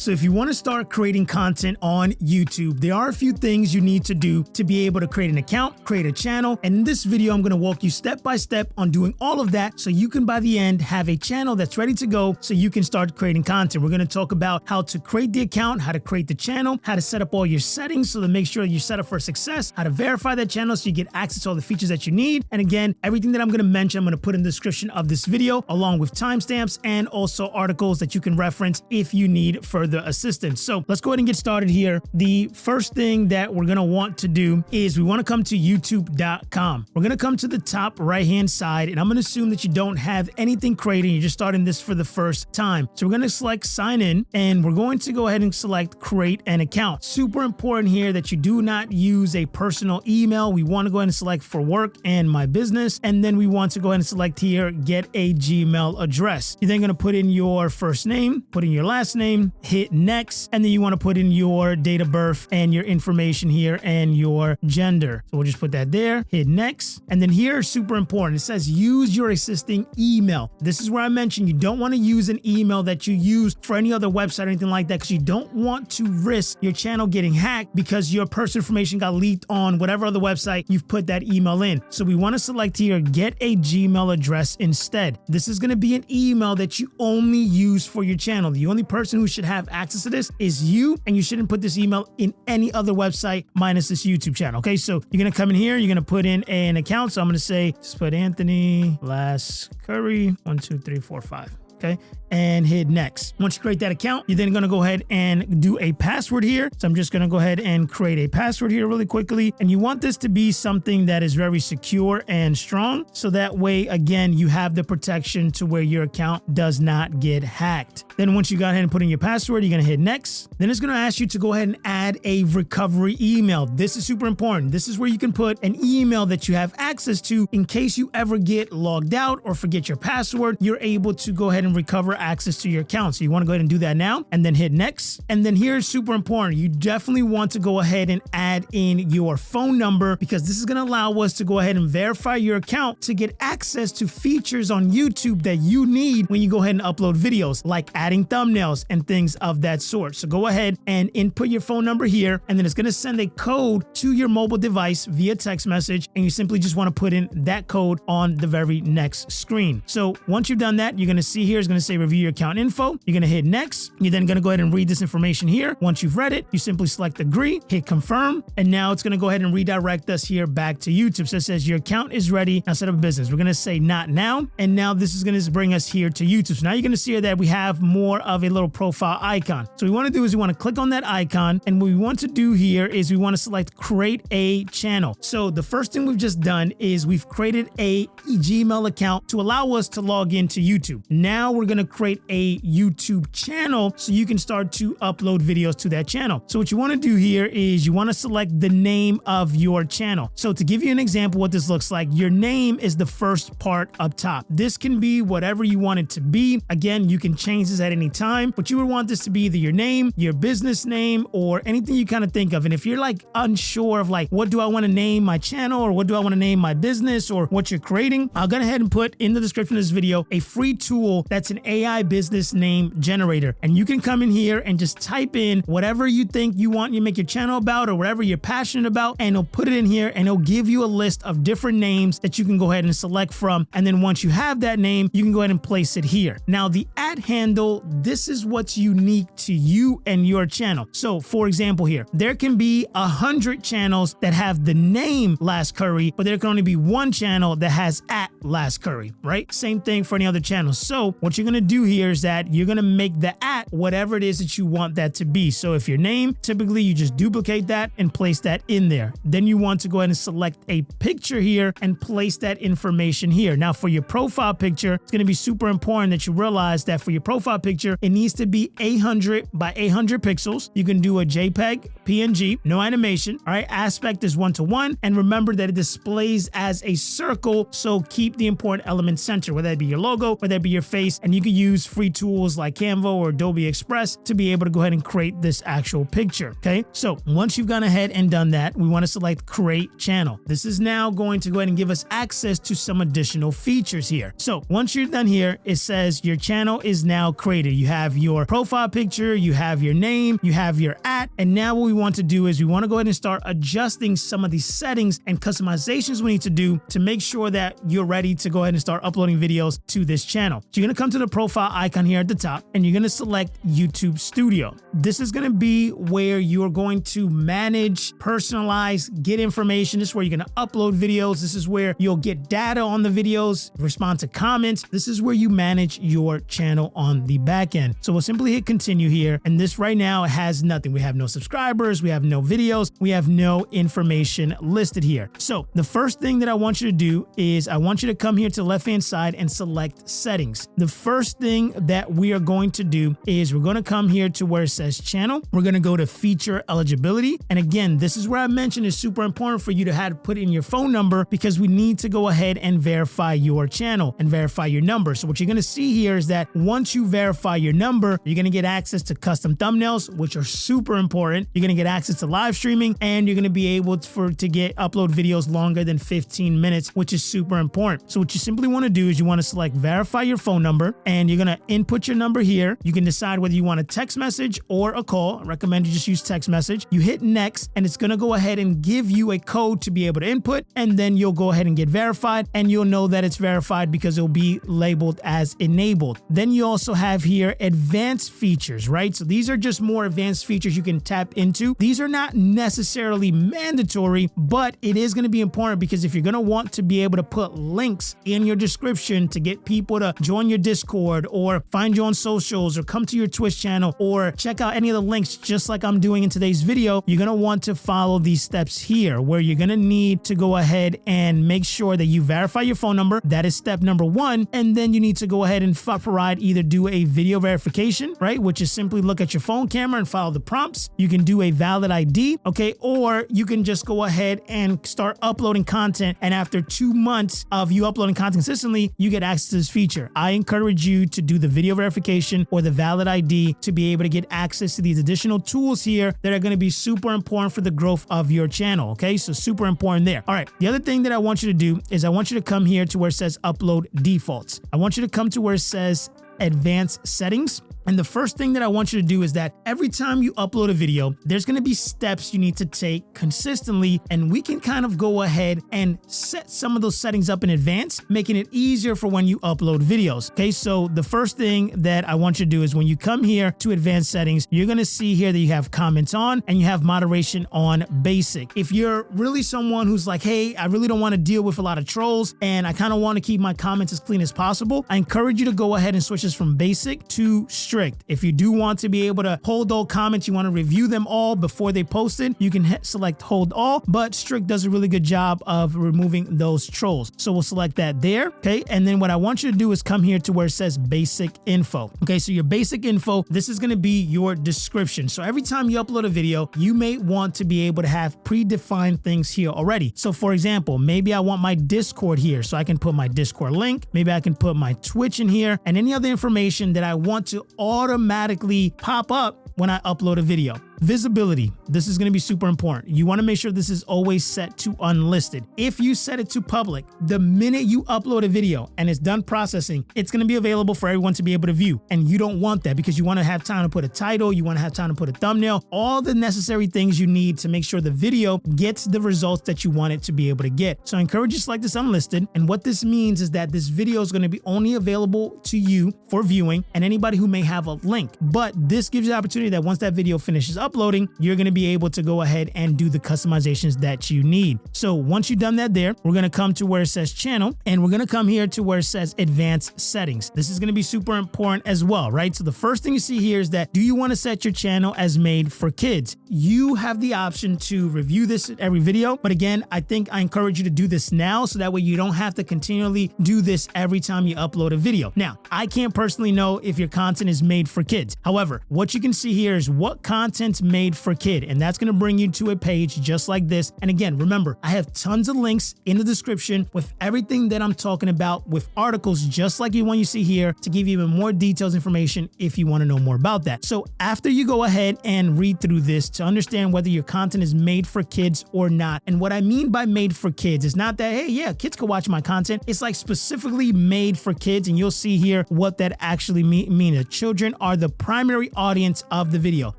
So if you want to start creating content on YouTube, there are a few things you need to do to be able to create an account, create a channel. And in this video, I'm going to walk you step by step on doing all of that so you can by the end have a channel that's ready to go so you can start creating content. We're going to talk about how to create the account, how to create the channel, how to set up all your settings so to make sure you're set up for success, how to verify that channel so you get access to all the features that you need. And again, everything that I'm going to mention, I'm going to put in the description of this video along with timestamps and also articles that you can reference if you need further assistance. So let's go ahead and get started here. The first thing that we're going to want to do is we want to come to youtube.com. We're going to come to the top right hand side, and I'm going to assume that you don't have anything created. You're just starting this for the first time. So we're going to select sign in, and we're going to go ahead and select create an account. Super important here that you do not use a personal email. We want to go ahead and select for work and my business. And then we want to go ahead and select here, get a Gmail address. You're then going to put in your first name, put in your last name, hit next, and then you want to put in your date of birth and your information here and your gender. So we'll just put that there, hit next. And then here, super important, it says use your existing email. This is where I mentioned you don't want to use an email that you use for any other website or anything like that, because you don't want to risk your channel getting hacked because your personal information got leaked on whatever other website you've put that email in. So we want to select here, get a Gmail address instead. This is going to be an email that you only use for your channel. The only person who should have access to this is you, and you shouldn't put this email in any other website minus this YouTube channel. Okay, so you're going to come in here, you're going to put in an account. So I'm going to say, just put Anthony Lascurry 1 2 3 4 5. Okay, and hit next. Once you create that account, you're then going to go ahead and do a password here. So I'm just going to go ahead and create a password here really quickly. And you want this to be something that is very secure and strong. So that way, again, you have the protection to where your account does not get hacked. Then once you go ahead and put in your password, you're going to hit next. Then it's going to ask you to go ahead and add a recovery email. This is super important. This is where you can put an email that you have access to in case you ever get logged out or forget your password. You're able to go ahead and recover access to your account. So you want to go ahead and do that now and then hit next. And then here's super important. You definitely want to go ahead and add in your phone number, because this is going to allow us to go ahead and verify your account to get access to features on YouTube that you need when you go ahead and upload videos, like adding thumbnails and things of that sort. So go ahead and input your phone number here, and then it's going to send a code to your mobile device via text message, and you simply just want to put in that code on the very next screen. So once you've done that, you're going to see here, it's going to say review your account info. You're going to hit next. You're then going to go ahead and read this information here. Once you've read it, you simply select agree, hit confirm, and now it's going to go ahead and redirect us here back to YouTube. So it says your account is ready. Now set up a business. We're going to say not now, and now this is going to bring us here to YouTube. So now you're going to see here that we have more of a little profile icon. So what we want to do is we want to click on that icon, and what we want to do here is we want to select create a channel. So the first thing we've just done is we've created a Gmail account to allow us to log into YouTube. Now we're going to create a YouTube channel so you can start to upload videos to that channel. So what you want to do here is you want to select the name of your channel. So to give you an example what this looks like, your name is the first part up top. This can be whatever you want it to be. Again, you can change this at any time, but you would want this to be either your name, your business name, or anything you kind of think of. And if you're like unsure of like, what do I want to name my channel, or what do I want to name my business, or what you're creating, I'll go ahead and put in the description of this video a free tool that's an AI business name generator. And you can come in here and just type in whatever you think you want you make your channel about, or whatever you're passionate about, and it'll put it in here, and it'll give you a list of different names that you can go ahead and select from. And then once you have that name, you can go ahead and place it here. Now the @handle, this is what's unique to you and your channel. So for example here, there can be 100 channels that have the name Lascurry, but there can only be one channel that has @Lascurry, right? Same thing for any other channel. So what you're going to do here is that you're going to make the whatever it is that you want that to be. So if your name, typically you just duplicate that and place that in there. Then you want to go ahead and select a picture here and place that information here. Now for your profile picture, it's going to be super important that you realize that for your profile picture, it needs to be 800 by 800 pixels. You can do a JPEG, PNG, no animation. All right, aspect is 1:1, and remember that it displays as a circle. So keep the important elements centered, whether it be your logo, whether it be your face, and you can use free tools like Canva or Adobe Express to be able to go ahead and create this actual picture. Okay, so once you've gone ahead and done that, we want to select create channel. This is now going to go ahead and give us access to some additional features here. So once you're done here, it says your channel is now created. You have your profile picture, you have your name, you have your @ and now what we want to do is we want to go ahead and start adjusting some of these settings and customizations we need to do to make sure that you're ready to go ahead and start uploading videos to this channel. So you're going to come to the profile icon here at the top and you're going to select YouTube Studio. This is going to be where you're going to manage, personalize, get information. This is where you're going to upload videos. This is where you'll get data on the videos, respond to comments. This is where you manage your channel on the back end. So we'll simply hit continue here. And this right now has nothing. We have no subscribers. We have no videos. We have no information listed here. So the first thing that I want you to do is I want you to come here to the left-hand side and select settings. The first thing that we are going to do is we're going to come here to where it says channel. We're going to go to feature eligibility. And again, this is where I mentioned it's super important for you to have to put in your phone number because we need to go ahead and verify your channel and verify your number. So what you're going to see here is that once you verify your number, you're going to get access to custom thumbnails, which are super important. You're going to get access to live streaming and you're going to be able to get upload videos longer than 15 minutes, which is super important. So what you simply want to do is you want to select verify your phone number and you're going to input your number here. You can decide whether you want a text message or a call. I recommend you just use text message. You hit next and it's going to go ahead and give you a code to be able to input and then you'll go ahead and get verified and you'll know that it's verified because it'll be labeled as enabled. Then you also have here advanced features, right? So these are just more advanced features you can tap into. These are not necessarily mandatory, but it is going to be important because if you're going to want to be able to put links in your description to get people to join your Discord or find you on socials or come to your Twitch channel or check out any of the links just like I'm doing in today's video, you're going to want to follow these steps here where you're going to need to go ahead and make sure that you verify your phone number. That is step number 1. And then you need to go ahead and provide either do a video verification, right? Which is simply look at your phone camera and follow the prompts. You can do a valid ID, okay? Or you can just go ahead and start uploading content. And after 2 months of you uploading content consistently, you get access to this feature. I encourage you to do the video verification or the valid ID to be able to get access to these additional tools here that are going to be super important for the growth of your channel, okay? So super important there. All right, the other thing that I want you to do is I want you to come here to where it says upload defaults. I want you to come to where it says advanced settings. And the first thing that I want you to do is that every time you upload a video, there's going to be steps you need to take consistently. And we can kind of go ahead and set some of those settings up in advance, making it easier for when you upload videos. Okay, so the first thing that I want you to do is when you come here to advanced settings, you're going to see here that you have comments on and you have moderation on basic. If you're really someone who's like, hey, I really don't want to deal with a lot of trolls and I kind of want to keep my comments as clean as possible, I encourage you to go ahead and switch this from basic to strict. If you do want to be able to hold all comments, you want to review them all before they posted, you can select hold all, but strict does a really good job of removing those trolls. So we'll select that there. Okay. And then what I want you to do is come here to where it says basic info. Okay. So your basic info, this is going to be your description. So every time you upload a video, you may want to be able to have predefined things here already. So for example, maybe I want my Discord here. So I can put my Discord link. Maybe I can put my Twitch in here and any other information that I want to automatically pop up when I upload a video. Visibility. This is going to be super important. You want to make sure this is always set to unlisted. If you set it to public, the minute you upload a video and it's done processing, it's going to be available for everyone to be able to view. And you don't want that because you want to have time to put a title, you want to have time to put a thumbnail, all the necessary things you need to make sure the video gets the results that you want it to be able to get. So I encourage you to select this unlisted. And what this means is that this video is going to be only available to you for viewing and anybody who may have a link. But this gives you the opportunity that once that video finishes uploading, you're going to be able to go ahead and do the customizations that you need. So once you've done that there, we're going to come to where it says channel and we're going to come here to where it says advanced settings. This is going to be super important as well, right? So the first thing you see here is that do you want to set your channel as made for kids? You have the option to review this at every video. But again, I encourage you to do this now so that way you don't have to continually do this every time you upload a video. Now, I can't personally know if your content is made for kids. However, what you can see here is what content content's made for kid, and that's going to bring you to a page just like this. And again, remember, I have tons of links in the description with everything that I'm talking about, with articles just like the one you see here to give you even more details information if you want to know more about that. So after you go ahead and read through this to understand whether your content is made for kids or not, and what I mean by made for kids is not that, hey, yeah, kids can watch my content. It's like specifically made for kids, and you'll see here what that actually means. Children are the primary audience of the video.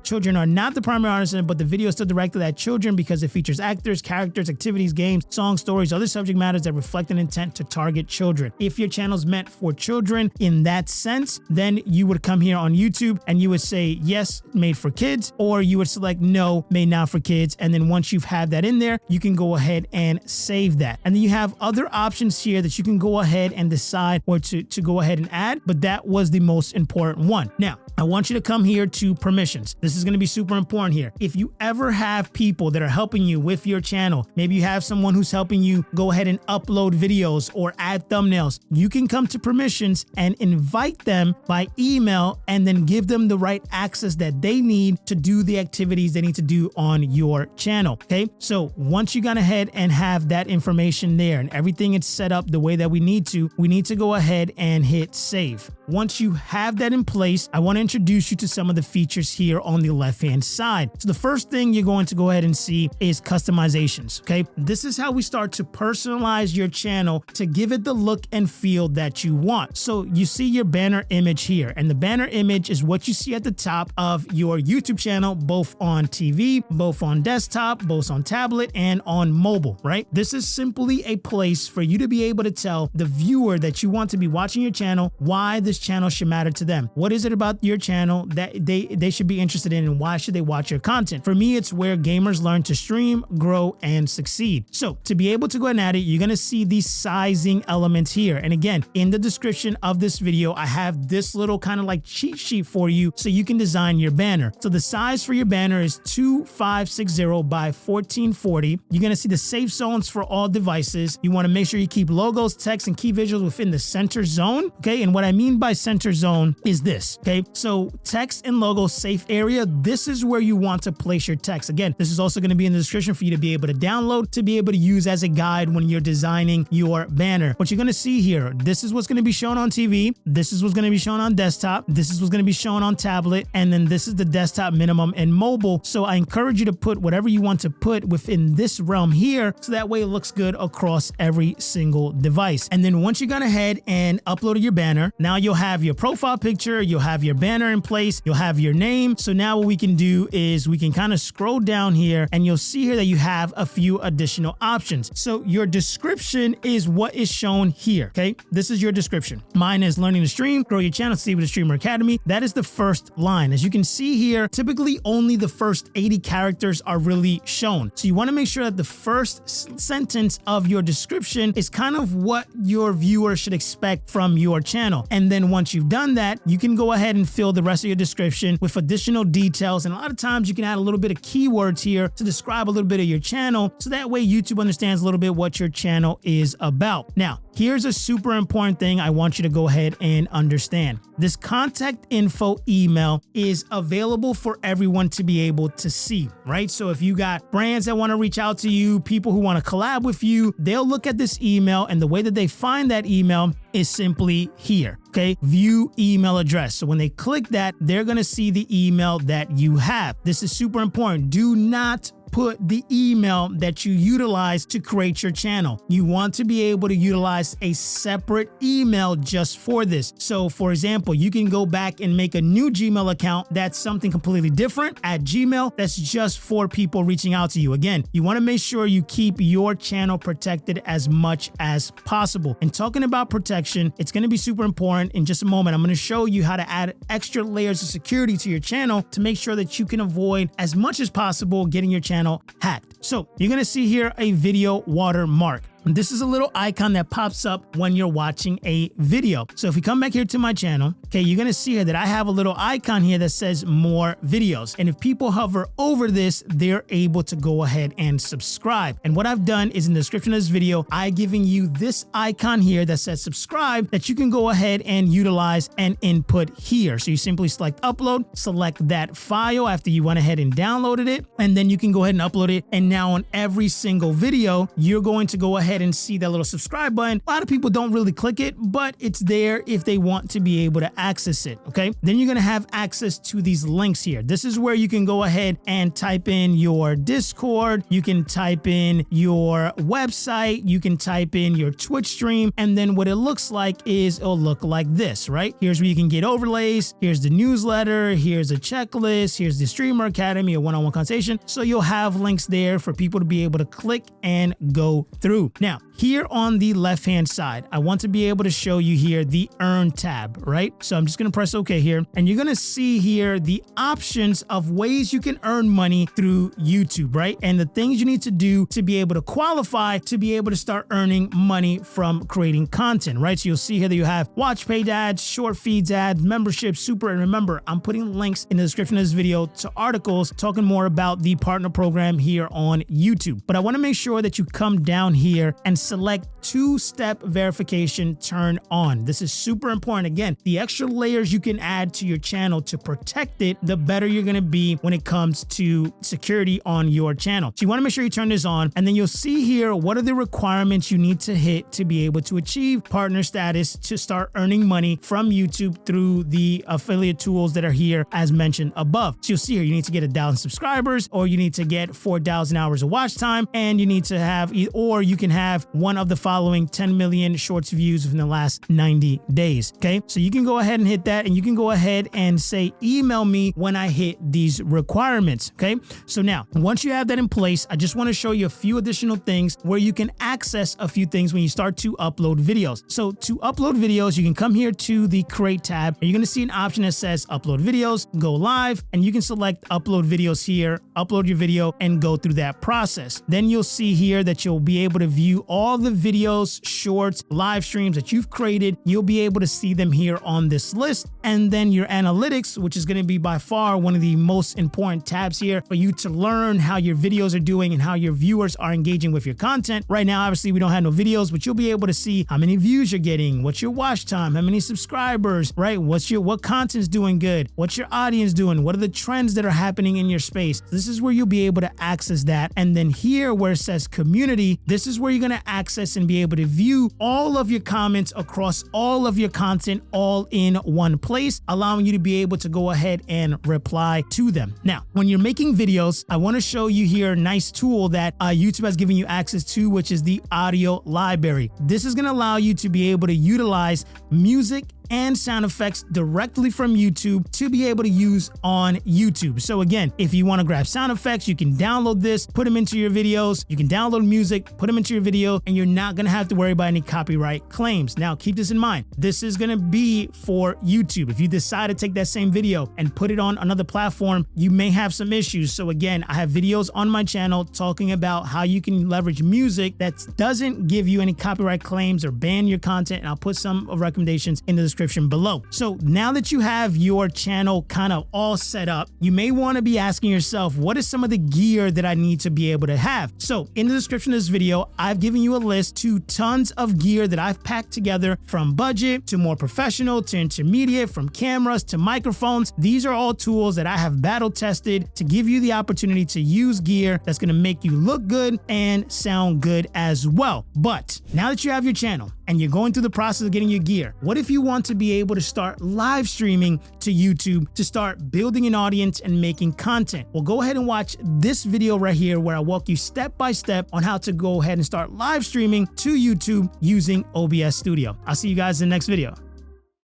Children are not the primary audience, but the video is still directed at children because it features actors, characters, activities, games, songs, stories, other subject matters that reflect an intent to target children. If your channel is meant for children in that sense, then you would come here on YouTube and you would say yes, made for kids, or you would select no, made not for kids. And then once you've had that in there, you can go ahead and save that. And then you have other options here that you can go ahead and decide what to go ahead and add, but that was the most important one. Now, I want you to come here to permissions. This is going to be super important here. If you ever have people that are helping you with your channel, maybe you have someone who's helping you go ahead and upload videos or add thumbnails, you can come to permissions and invite them by email and then give them the right access that they need to do the activities they need to do on your channel. Okay, so once you gone ahead and have that information there and everything is set up the way that we need to go ahead and hit save. Once you have that in place, I want to introduce you to some of the features here on the left-hand side. So the first thing you're going to go ahead and see is customizations, okay? This is how we start to personalize your channel to give it the look and feel that you want. So you see your banner image here, and the banner image is what you see at the top of your YouTube channel, both on TV, both on desktop, both on tablet, and on mobile, right? This is simply a place for you to be able to tell the viewer that you want to be watching your channel why this channel should matter to them. What is it about your channel that they should be interested in, and why should they watch your content? For me, it's where gamers learn to stream, grow, and succeed. So to be able to go and add it, you're going to see these sizing elements here. And again, in the description of this video, I have this little kind of like cheat sheet for you so you can design your banner. So the size for your banner is 2560 by 1440. You're going to see the safe zones for all devices. You want to make sure you keep logos, text, and key visuals within the center zone. Okay. And what I mean by center zone is this. Okay. So text and logo safe area, this is where you want to place your text. Again, this is also going to be in the description for you to be able to download, to be able to use as a guide when you're designing your banner. What you're going to see here, this is what's going to be shown on TV. This is what's going to be shown on desktop. This is what's going to be shown on tablet. And then this is the desktop minimum and mobile. So I encourage you to put whatever you want to put within this realm here, so that way it looks good across every single device. And then once you gone ahead and uploaded your banner, now you'll have your profile picture, you'll have your banner in place, you'll have your name. So now what we can do is we can kind of scroll down here and you'll see here that you have a few additional options. So your description is what is shown here. Okay, this is your description. Mine is learning to stream, grow your channel, see with the Streamer Academy. That is the first line. As you can see here, typically only the first 80 characters are really shown. So you want to make sure that the first sentence of your description is kind of what your viewer should expect from your channel. And then once you've done that, you can go ahead and fill the rest of your description with additional details. And a lot of times you can add a little bit of keywords here to describe a little bit of your channel, so that way YouTube understands a little bit what your channel is about. Now, here's a super important thing I want you to go ahead and understand. This contact info email is available for everyone to be able to see, right? So if you got brands that want to reach out to you, people who want to collab with you, they'll look at this email, and the way that they find that email is simply here. Okay, view email address. So when they click that, they're going to see the email that you have. This is super important. Do not put the email that you utilize to create your channel. You want to be able to utilize a separate email just for this. So for example, you can go back and make a new Gmail account that's something completely different at Gmail that's just for people reaching out to you. Again, you want to make sure you keep your channel protected as much as possible. And talking about protection, it's going to be super important. In just a moment, I'm going to show you how to add extra layers of security to your channel to make sure that you can avoid as much as possible getting your channel hacked. So you're going to see here a video watermark. this is a little icon that pops up when you're watching a video. So if we come back here to my channel, okay, you're going to see here that I have a little icon here that says more videos. And if people hover over this, they're able to go ahead and subscribe. And what I've done is in the description of this video, I'm giving you this icon here that says subscribe that you can go ahead and utilize and input here. So you simply select upload, select that file after you went ahead and downloaded it, and then you can go ahead and upload it. And now on every single video, you're going to go ahead and see that little subscribe button. A lot of people don't really click it, but it's there if they want to be able to access it. Okay. Then you're going to have access to these links here. This is where you can go ahead and type in your Discord. You can type in your website. You can type in your Twitch stream. And then what it looks like is it'll look like this, right? Here's where you can get overlays. Here's the newsletter. Here's a checklist. Here's the Streamer Academy, a one-on-one consultation. So you'll have links there for people to be able to click and go through. Now, here on the left-hand side, I want to be able to show you here the Earn tab, right? So I'm just going to press OK here, and you're going to see here the options of ways you can earn money through YouTube, right? And the things you need to do to be able to qualify to be able to start earning money from creating content, right? So you'll see here that you have watch paid ads, short feeds ads, membership, super, and remember, I'm putting links in the description of this video to articles talking more about the partner program here on YouTube. But I want to make sure that you come down here and select two-step verification turn on. This is super important. Again, the extra layers you can add to your channel to protect it, the better you're going to be when it comes to security on your channel. So you want to make sure you turn this on, and then you'll see here what are the requirements you need to hit to be able to achieve partner status to start earning money from YouTube through the affiliate tools that are here as mentioned above. So you'll see here you need to get 1,000 subscribers, or you need to get 4,000 hours of watch time, and you need to have, or you can have one of the following 10 million shorts views within the last 90 days. Okay, so you can go ahead and hit that, and you can go ahead and say email me when I hit these requirements. Okay, so now once you have that in place, I just want to show you a few additional things where you can access a few things when you start to upload videos. So to upload videos, you can come here to the create tab, and you're going to see an option that says upload videos, go live, and you can select upload videos here, upload your video, and go through that process. Then you'll see here that you'll be able to view all the videos, shorts, live streams that you've created. You'll be able to see them here on this list. And then your analytics, which is going to be by far one of the most important tabs here for you to learn how your videos are doing and how your viewers are engaging with your content. Right now, obviously, we don't have no videos, but you'll be able to see how many views you're getting, what's your watch time, how many subscribers, right? What content's doing good, what's your audience doing, what are the trends that are happening in your space. This is where you'll be able to access that. And then here where it says community, this is where you're going to access and be able to view all of your comments across all of your content all in one place, allowing you to be able to go ahead and reply to them. Now, when you're making videos, I want to show you here a nice tool that YouTube has given you access to, which is the audio library. This is going to allow you to be able to utilize music and sound effects directly from YouTube to be able to use on YouTube. So again, if you want to grab sound effects, you can download this, put them into your videos. You can download music, put them into your video, and you're not going to have to worry about any copyright claims. Now, keep this in mind. This is going to be for YouTube. If you decide to take that same video and put it on another platform, you may have some issues. So again, I have videos on my channel talking about how you can leverage music that doesn't give you any copyright claims or ban your content, and I'll put some recommendations in the description below. So now that you have your channel kind of all set up, you may want to be asking yourself, what is some of the gear that I need to be able to have? So in the description of this video, I've given you a list to tons of gear that I've packed together, from budget to more professional to intermediate, from cameras to microphones. These are all tools that I have battle tested to give you the opportunity to use gear that's going to make you look good and sound good as well. But now that you have your channel and you're going through the process of getting your gear, what if you want to be able to start live streaming to YouTube to start building an audience and making content? Well, go ahead and watch this video right here where I walk you step by step on how to go ahead and start live streaming to YouTube using OBS Studio. I'll see you guys in the next video.